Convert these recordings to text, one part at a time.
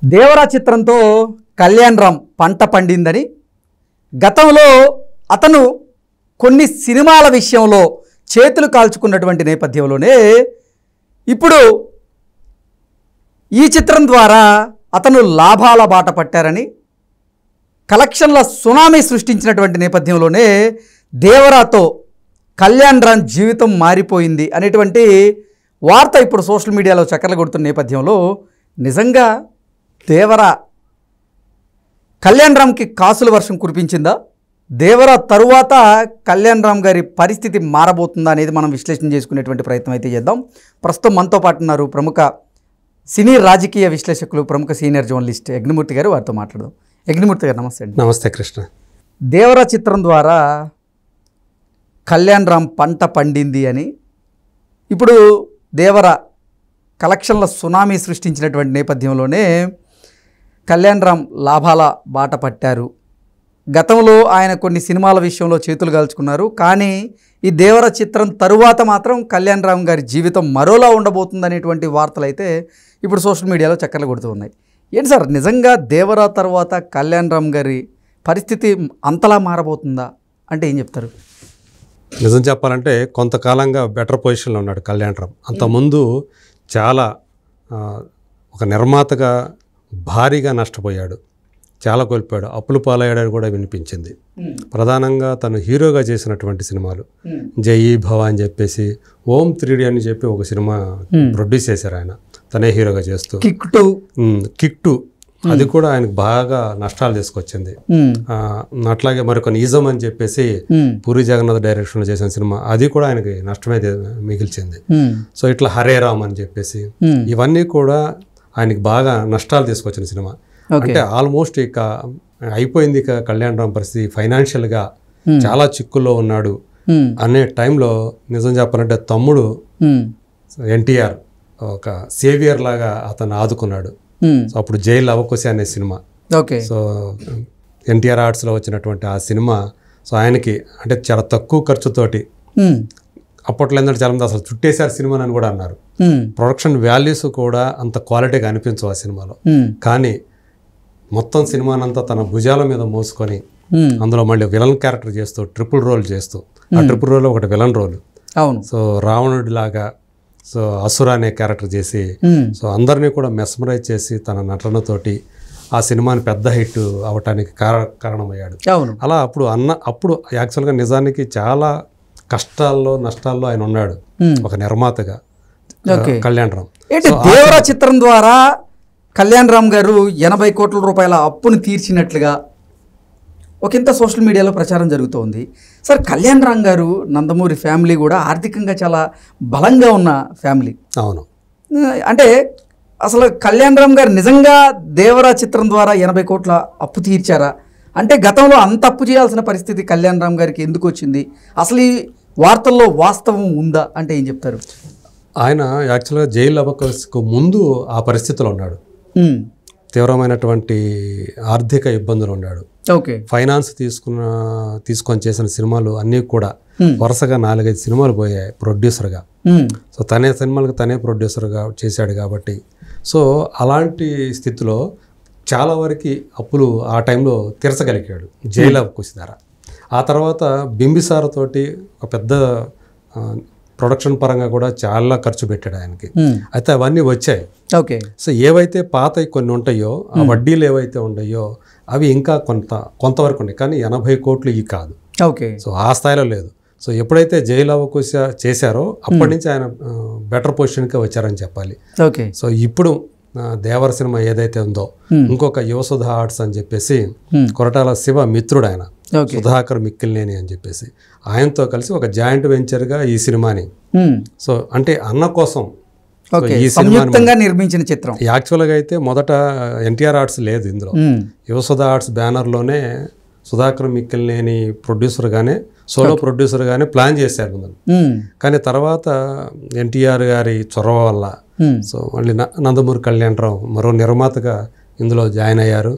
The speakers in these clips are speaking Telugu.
దేవరా చిత్రంతో కళ్యాణ్ రామ్ పంట పండిందని గతంలో అతను కొన్ని సినిమాల విషయంలో చేతులు కాల్చుకున్నటువంటి నేపథ్యంలోనే ఇప్పుడు ఈ చిత్రం ద్వారా అతను లాభాల బాట పట్టారని కలెక్షన్ల సునామీ సృష్టించినటువంటి నేపథ్యంలోనే దేవరాతో కళ్యాణ్ రామ్ జీవితం మారిపోయింది అనేటువంటి వార్త ఇప్పుడు సోషల్ మీడియాలో చక్కర్లు కొడుతున్న నేపథ్యంలో నిజంగా దేవరా కళ్యాణ్ రామ్కి కాసుల వర్షం కురిపించిందా, దేవరా తరువాత కళ్యాణ్ రామ్ గారి పరిస్థితి మారబోతుందా అనేది మనం విశ్లేషణ చేసుకునేటువంటి ప్రయత్నం అయితే చేద్దాం. ప్రస్తుతం మనతో పాటు ఉన్నారు ప్రముఖ సినీ రాజకీయ విశ్లేషకులు, ప్రముఖ సీనియర్ జర్నలిస్ట్ యజ్ఞమూర్తి గారు. వారితో మాట్లాడదాం. యజ్ఞమూర్తి గారు నమస్తే అండి. నమస్తే కృష్ణ. దేవరా చిత్రం ద్వారా కళ్యాణ్ రామ్ పంట పండింది అని ఇప్పుడు దేవరా కలెక్షన్ల సునామీ సృష్టించినటువంటి నేపథ్యంలోనే కళ్యాణ్ రామ్ లాభాల బాట పట్టారు. గతంలో ఆయన కొన్ని సినిమాల విషయంలో చేతులు కాల్చుకున్నారు, కానీ ఈ దేవర చిత్రం తరువాత మాత్రం కళ్యాణ్ రామ్ గారి జీవితం మరోలా ఉండబోతుందనేటువంటి వార్తలు అయితే ఇప్పుడు సోషల్ మీడియాలో చక్కర్లు కొడుతూ ఉన్నాయి. ఏంటి సార్, నిజంగా దేవరా తర్వాత కళ్యాణ్ రామ్ గారి పరిస్థితి అంతలా మారబోతుందా అంటే ఏం చెప్తారు? నిజం చెప్పాలంటే కొంతకాలంగా బెటర్ పొజిషన్లో ఉన్నాడు కళ్యాణ్ రామ్. అంతకుముందు చాలా ఒక నిర్మాతగా భారీగా నష్టపోయాడు, చాలా కోల్పోయాడు, అప్పులు పాలయ్యాడని కూడా వినిపించింది. ప్రధానంగా తను హీరోగా చేసినటువంటి సినిమాలు జై భవ అని చెప్పేసి, ఓం 3D అని చెప్పి ఒక సినిమా ప్రొడ్యూస్ చేశారు ఆయన, తనే హీరోగా చేస్తూ. కిక్ 2 అది కూడా ఆయనకు బాగా నష్టాలు తీసుకొచ్చింది. అట్లాగే మరికొన్ని ఈజం అని చెప్పేసి పూరి జగన్నాథ్ డైరెక్షన్లో చేసిన సినిమా, అది కూడా ఆయనకి నష్టమే మిగిల్చింది. సో ఇట్లా హరే రామ్ అని చెప్పేసి ఇవన్నీ కూడా ఆయనకి బాగా నష్టాలు తీసుకొచ్చిన సినిమా. అంటే ఆల్మోస్ట్ ఇక అయిపోయింది ఇక కళ్యాణ్ రామ్ పరిస్థితి, ఫైనాన్షియల్గా చాలా చిక్కుల్లో ఉన్నాడు అనే టైంలో నిజం చెప్పాలంటే తమ్ముడు ఎన్టీఆర్ ఒక సేవియర్ లాగా అతను ఆదుకున్నాడు. సో అప్పుడు జైలు అవకుశ అనే సినిమా, సో ఎన్టీఆర్ ఆర్ట్స్లో వచ్చినటువంటి ఆ సినిమా, సో ఆయనకి అంటే చాలా తక్కువ ఖర్చుతోటి, అప్పట్లో ఏంటంటే చాలా మంది అసలు చుట్టేశారు సినిమాని అని కూడా అన్నారు. ప్రొడక్షన్ వాల్యూస్ కూడా అంత క్వాలిటీగా అనిపించవు ఆ సినిమాలో, కానీ మొత్తం సినిమానంతా తన భుజాల మీద మోసుకొని అందులో మళ్ళీ విలన్ క్యారెక్టర్ చేస్తూ ట్రిపుల్ రోల్ చేస్తూ, ఆ ట్రిపుల్ రోల్ ఒకటి విలన్ రోల్, సో రావణుడి లాగా, సో అసుర అనే క్యారెక్టర్ చేసి, సో అందరినీ కూడా మెస్మరైజ్ చేసి తన నటనతోటి ఆ సినిమాని పెద్ద హిట్ అవటానికి కారణమయ్యాడు. అలా అప్పుడు యాక్చువల్గా నిజానికి చాలా కష్టాల్లో నష్టాల్లో ఆయన ఉన్నాడు ఒక నిర్మాతగా కళ్యాణ్ రామ్. దేవరా చిత్రం ద్వారా కళ్యాణ్ రామ్ గారు 80 కోట్ల రూపాయల అప్పును తీర్చినట్లుగా ఒకంత సోషల్ మీడియాలో ప్రచారం జరుగుతోంది. సార్, కళ్యాణ్ రామ్ గారు నందమూరి ఫ్యామిలీ కూడా ఆర్థికంగా చాలా బలంగా ఉన్న ఫ్యామిలీ. అవును, అంటే అసలు కళ్యాణ్ రామ్ గారు నిజంగా దేవరా చిత్రం ద్వారా 80 కోట్ల అప్పు తీర్చారా? అంటే గతంలో అంత అప్పు చేయాల్సిన పరిస్థితి కళ్యాణ్ రామ్ గారికి ఎందుకు వచ్చింది? అసలు ఈ వార్తల్లో వాస్తవం ఉందా అంటే ఏం చెప్తారు? ఆయన యాక్చువల్గా జైలు అవకాశకు ముందు ఆ పరిస్థితిలో తీవ్రమైనటువంటి ఆర్థిక ఇబ్బందులు ఉన్నాడు. ఫైనాన్స్ తీసుకొని చేసిన సినిమాలు అన్నీ కూడా వరుసగా 4-5 సినిమాలు పోయాయి ప్రొడ్యూసర్గా. సో తనే సినిమాలకు తనే ప్రొడ్యూసర్గా చేశాడు కాబట్టి, సో అలాంటి స్థితిలో చాలా వరకు అప్పులు ఆ టైంలో తీర్చగలిగాడు జైలు అవకాశ ద్వారా. ఆ తర్వాత బింబిసార తోటి ఒక పెద్ద ప్రొడక్షన్ పరంగా కూడా చాలా ఖర్చు పెట్టాడు ఆయనకి. అయితే అవన్నీ వచ్చాయి. సో ఏవైతే పాత కొన్ని ఉంటాయో, ఆ వడ్డీలు ఏవైతే ఉన్నాయో అవి ఇంకా కొంతవరకు ఉన్నాయి, కానీ 80 కోట్లు ఇవి కాదు. సో ఆ స్థాయిలో లేదు. సో ఎప్పుడైతే జైలు అవకాశ చేశారో అప్పటి నుంచి ఆయన బెటర్ పొజిషన్కే వచ్చారని చెప్పాలి. సో ఇప్పుడు దేవర సినిమా ఏదైతే ఉందో, ఇంకొక యువసుధ ఆర్ట్స్ అని చెప్పేసి కొరటాల శివ మిత్రుడు ఆయన, సుధాకర్ మిక్కిలినేని అని చెప్పేసి, ఆయనతో కలిసి ఒక జాయింట్ వెంచర్గా ఈ సినిమాని, సో అంటే అన్న కోసం ఈ సినిమాని నిర్మించిన చిత్రం. యాక్చువల్గా అయితే మొదట ఎన్టీఆర్ ఆర్ట్స్ లేదు ఇందులో, యువసుధ ఆర్ట్స్ బ్యానర్లోనే సుధాకర్ మిక్కిలినేని ప్రొడ్యూసర్గానే, సోలో ప్రొడ్యూసర్గానే ప్లాన్ చేశారు ముందు. కానీ తర్వాత ఎన్టీఆర్ గారి చొరవ వల్ల సో మళ్ళీ నందమూరి కళ్యాణ్ రామ్ మరో నిర్మాతగా ఇందులో జాయిన్ అయ్యారు.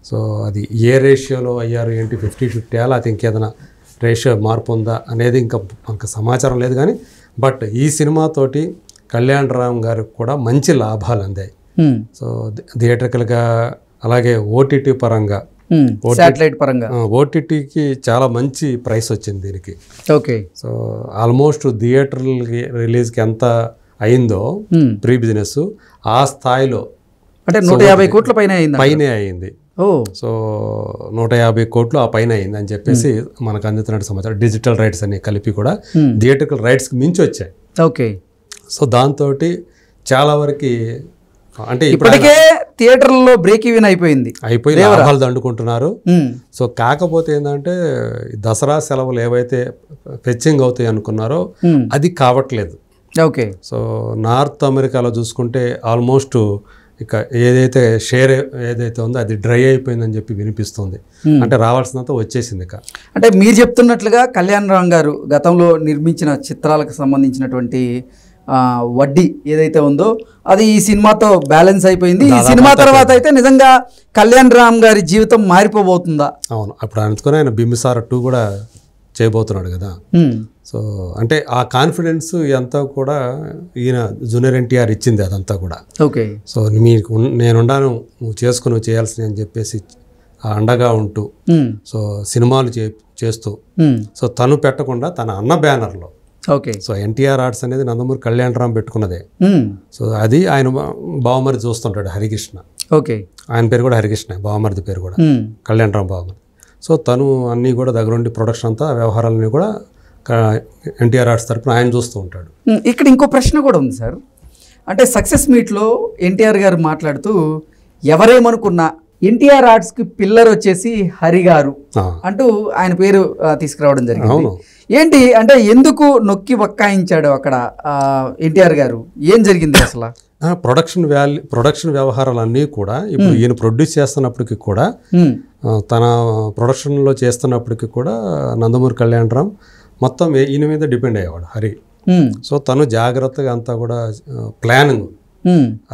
సో అది ఏ రేషియోలో అయ్యారు ఏంటి, 50-50 లేకపోతే ఇంకేదైనా రేషియో మార్పు ఉందా అనేది ఇంకా సమాచారం లేదు. కానీ బట్ ఈ సినిమాతోటి కళ్యాణ్ రామ్ గారికి కూడా మంచి లాభాలు అందాయి. సో థియేట్రికల్గా అలాగే ఓటీటీ పరంగా శాటిలైట్ పరంగా ఓటీటీకి చాలా మంచి ప్రైస్ వచ్చింది దీనికి. ఓకే. సో ఆల్మోస్ట్ థియేటర్ రిలీజ్కి ఎంత అయిందో ప్రీ బిజినెస్ ఆ స్థాయిలో అంటే 150 కోట్ల పైనే అయింది. సో 150 కోట్లు ఆ పైన అయింది అని చెప్పేసి మనకు అందుతున్న సమాచారం. డిజిటల్ రైట్స్ అన్ని కలిపి కూడా థియేట్రికల్ రైట్స్కి మించి వచ్చాయి. ఓకే. సో దాంతో చాలా వరకు అంటే ఇప్పటికే థియేటర్లో బ్రేక్ ఈవెన్ అయిపోయి లాభాలు దండుకుంటున్నారు. సో కాకపోతే ఏంటంటే దసరా సెలవులు ఏవైతే ఫెచ్చింగ్ అవుతాయి అనుకున్నారో అది కావట్లేదు. ఓకే. సో నార్త్ అమెరికాలో చూసుకుంటే ఆల్మోస్ట్ ఇక ఏదైతే షేర్ ఏదైతే ఉందో అది డ్రై అయిపోయిందని చెప్పి వినిపిస్తుంది. అంటే రావాల్సినంత వచ్చేసింది. ఇక అంటే మీరు చెప్తున్నట్లుగా కళ్యాణ్ రామ్ గారు గతంలో నిర్మించిన చిత్రాలకు సంబంధించినటువంటి వడ్డీ ఏదైతే ఉందో అది ఈ సినిమాతో బ్యాలెన్స్ అయిపోయింది. ఈ సినిమా తర్వాత అయితే నిజంగా కళ్యాణ్ రామ్ గారి జీవితం మారిపోబోతుందా? అవును, అప్పుడు అనుకుని ఆయన బింబిసార 2 కూడా చేయబోతున్నాడు కదా. సో అంటే ఆ కాన్ఫిడెన్స్ అంతా కూడా ఈయన జూనియర్ ఎన్టీఆర్ ఇచ్చింది అదంతా కూడా. ఓకే. సో నేనుండాను, నువ్వు చేసుకుని నువ్వు చేయాల్సింది అని చెప్పేసి అండగా ఉంటూ సో సినిమాలు చేస్తూ సో తను పెట్టకుండా తన అన్న బ్యానర్లో. ఓకే. సో ఎన్టీఆర్ ఆర్ట్స్ అనేది నందమూరి కళ్యాణ్ రామ్ పెట్టుకున్నదే. సో అది ఆయన బావమరిది చూస్తుంటాడు హరికృష్ణ. ఓకే. ఆయన పేరు కూడా హరికృష్ణ, బావమరిది పేరు కూడా కళ్యాణ్ రామ్ బావమరిది. సో తను అన్నీ కూడా దగ్గరుండి ప్రొడక్షన్ అంతా వ్యవహారాలన్నీ కూడా ఎన్టీఆర్ ఆర్ట్స్ తరపున ఆయన చూస్తూ ఉంటాడు. ఇక్కడ ఇంకో ప్రశ్న కూడా ఉంది సార్. అంటే సక్సెస్ మీట్లో ఎన్టీఆర్ గారు మాట్లాడుతూ ఎవరేమనుకున్నా ఎన్టీఆర్ ఆర్ట్స్కి పిల్లర్ వచ్చేసి హరి గారు అంటూ ఆయన పేరు తీసుకురావడం జరిగింది. ఏంటి అంటే ఎందుకు నొక్కి వక్కాయించాడు అక్కడ ఎన్టీఆర్ గారు? ఏం జరిగింది అసలు? ప్రొడక్షన్ వ్యవహారాలన్నీ కూడా ఇప్పుడు ఈయన ప్రొడ్యూస్ చేస్తున్నప్పటికీ కూడా తన ప్రొడక్షన్లో చేస్తున్నప్పటికీ కూడా నందమూరి కళ్యాణ్ రామ్ మొత్తం ఈయన మీద డిపెండ్ అయ్యేవాడు హరి. సో తను జాగ్రత్తగా అంతా కూడా ప్లానింగ్,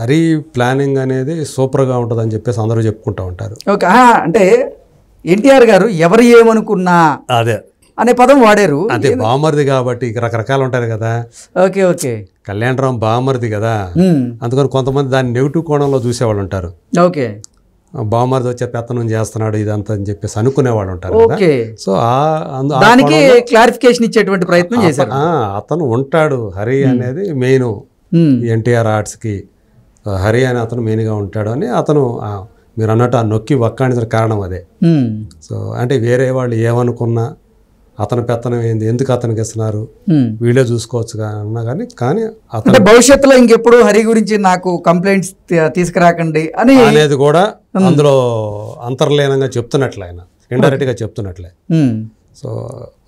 హరి ప్లానింగ్ అనేది సూపర్గా ఉంటుంది అని చెప్పేసి అందరూ చెప్పుకుంటూ ఉంటారు. ఓకే. అంటే ఎన్టీఆర్ గారు ఎవరు ఏమనుకున్నా అదే అనే పదం వాడారు. అదే బామర్ది కాబట్టి రకరకాలు ఉంటారు కదా. ఓకే. ఓకే. కళ్యాణ్ రామ్ బామర్ది కదా, అందుకని కొంతమంది దాన్ని నెగిటివ్ కోణంలో చూసేవాళ్ళు ఉంటారు. ఓకే. బామర్ది వచ్చే పెత్తనం చేస్తున్నాడు ఇదంతా అని చెప్పేసి అనుకునేవాళ్ళు ఉంటారు. సో దానికి క్లారిఫికేషన్ ఇచ్చేటువంటి ప్రయత్నం చేశారు. అతను ఉంటాడు హరి అనేది మెయిన్ ఎన్టీఆర్ ఆర్ట్స్కి. హరి అని అతను మెయిన్గా ఉంటాడు అని అతను మీరు అన్నట్టు ఆ నొక్కి వక్కాణించిన కారణం అదే. సో అంటే వేరే వాళ్ళు ఏమనుకున్నా అతని పెత్తనం ఏంది, ఎందుకు అతనికి ఇస్తున్నారు, వీడియో చూసుకోవచ్చు అన్నా కానీ అతను భవిష్యత్తులో ఇంకెప్పుడు హరి గురించి నాకు కంప్లైంట్స్ తీసుకురాకండి అని అనేది కూడా అందులో అంతర్లీనంగా చెప్తున్నట్లే, ఆయన ఇండైరెక్ట్గా చెప్తున్నట్లే. సో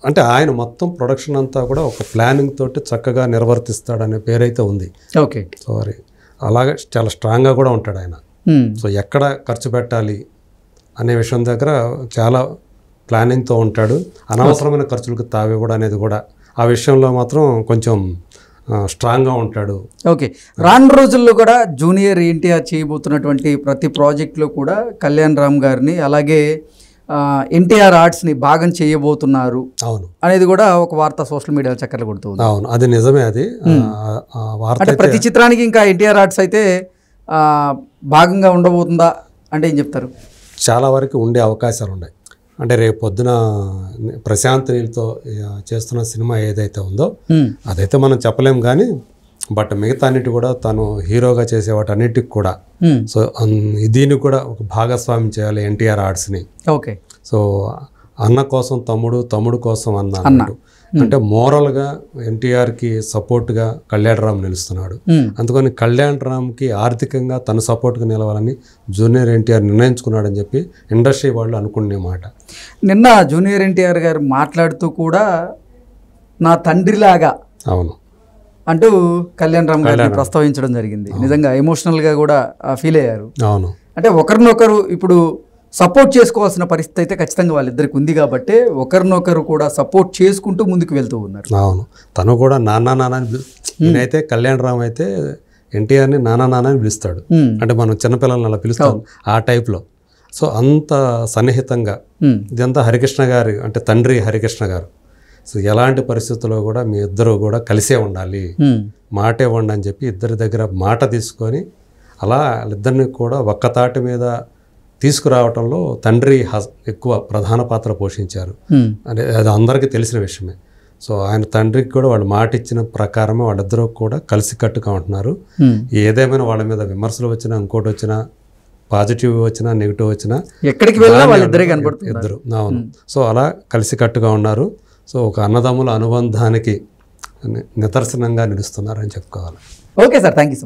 అంటే ఆయన మొత్తం ప్రొడక్షన్ అంతా కూడా ఒక ప్లానింగ్ తోటి చక్కగా నిర్వర్తిస్తాడనే పేరైతే ఉంది. ఓకే. సారీ, అలాగే చాలా స్ట్రాంగ్గా కూడా ఉంటాడు ఆయన. సో ఎక్కడ ఖర్చు పెట్టాలి అనే విషయం దగ్గర చాలా ప్లానింగ్తో ఉంటాడు. అనవసరమైన ఖర్చులకు తావివ్వడం అనేది కూడా ఆ విషయంలో మాత్రం కొంచెం స్ట్రాంగ్గా ఉంటాడు. ఓకే. రాను రోజుల్లో కూడా జూనియర్ ఎన్టీఆర్ చేయబోతున్నటువంటి ప్రతి ప్రాజెక్టులో కూడా కళ్యాణ్ రామ్ గారిని అలాగే ఎన్టీఆర్ ఆర్ట్స్ని భాగం చేయబోతున్నారు అవును అనేది కూడా ఒక వార్త సోషల్ మీడియాలో చక్కర్లు కొడుతుంది. అవును, అది నిజమే. అది వార్త ప్రతి చిత్రానికి ఇంకా ఎన్టీఆర్ ఆర్ట్స్ అయితే భాగంగా ఉండబోతుందా అంటే ఏం చెప్తారు? చాలా వరకు ఉండే అవకాశాలు ఉన్నాయి. అంటే రేపు పొద్దున ప్రశాంత్ నీల్తో చేస్తున్న సినిమా ఏదైతే ఉందో అదైతే మనం చెప్పలేం, కానీ బట్ మిగతా అన్నిటి కూడా తను హీరోగా చేసే వాటి అన్నిటికి కూడా సో దీన్ని కూడా ఒక భాగస్వామ్యం చేయాలి ఎన్టీఆర్ ఆర్ట్స్ని. ఓకే. సో అన్న కోసం తమ్ముడు, తమ్ముడు కోసం అన్న అన్నట్టు. అంటే మోరల్గా ఎన్టీఆర్కి సపోర్ట్గా కళ్యాణ్ రామ్ నిలుస్తున్నాడు. అందుకని కళ్యాణ్ రామ్కి ఆర్థికంగా తన సపోర్ట్గా నిలవాలని జూనియర్ ఎన్టీఆర్ నిర్ణయించుకున్నాడని చెప్పి ఇండస్ట్రీ వాళ్ళు అనుకునే మాట. నిన్న జూనియర్ ఎన్టీఆర్ గారు మాట్లాడుతూ కూడా నా తండ్రిలాగా అవును అంటూ కళ్యాణ్ రామ్ గారిని ప్రస్తావించడం జరిగింది. నిజంగా ఎమోషనల్గా కూడా ఫీల్ అయ్యారు. అవును, అంటే ఒకరినొకరు ఇప్పుడు సపోర్ట్ చేసుకోవాల్సిన పరిస్థితి అయితే ఖచ్చితంగా వాళ్ళిద్దరికి ఉంది కాబట్టి ఒకరినొకరు కూడా సపోర్ట్ చేసుకుంటూ ముందుకు వెళ్తూ ఉన్నారు. అవును, తను కూడా నాన్న అని నేనైతే కళ్యాణ్ రామ్ అయితే ఎన్టీఆర్ని నాన్న అని పిలుస్తాడు. అంటే మనం చిన్నపిల్లల్ని అలా పిలుస్తాం ఆ టైప్లో. సో అంత సన్నిహితంగా ఇదంతా హరికృష్ణ గారు అంటే తండ్రి హరికృష్ణ గారు. సో ఎలాంటి పరిస్థితుల్లో కూడా మీ ఇద్దరు కూడా కలిసే ఉండాలి, మాటే ఉండి అని చెప్పి ఇద్దరి దగ్గర మాట తీసుకొని అలా వాళ్ళిద్దరిని కూడా ఒక్కతాటి మీద తీసుకురావటంలో తండ్రి ఎక్కువ ప్రధాన పాత్ర పోషించారు. అంటే అది అందరికీ తెలిసిన విషయమే. సో ఆయన తండ్రికి కూడా వాళ్ళు మాట ఇచ్చిన ప్రకారమే వాళ్ళిద్దరూ కూడా కలిసికట్టుగా ఉంటున్నారు. ఏదేమైనా వాళ్ళ మీద విమర్శలు వచ్చినా, ఇంకోటి వచ్చినా, పాజిటివ్ వచ్చినా, నెగిటివ్ వచ్చినా, ఎక్కడికి వెళ్ళినా వాళ్ళిద్దరే కనబడుతున్నారు. ఇద్దరు. అవును. సో అలా కలిసికట్టుగా ఉన్నారు. సో ఒక అన్నదమ్ముల అనుబంధానికి నిదర్శనంగా నిలుస్తున్నారని చెప్పుకోవాలి. Okay sir, thank you so much.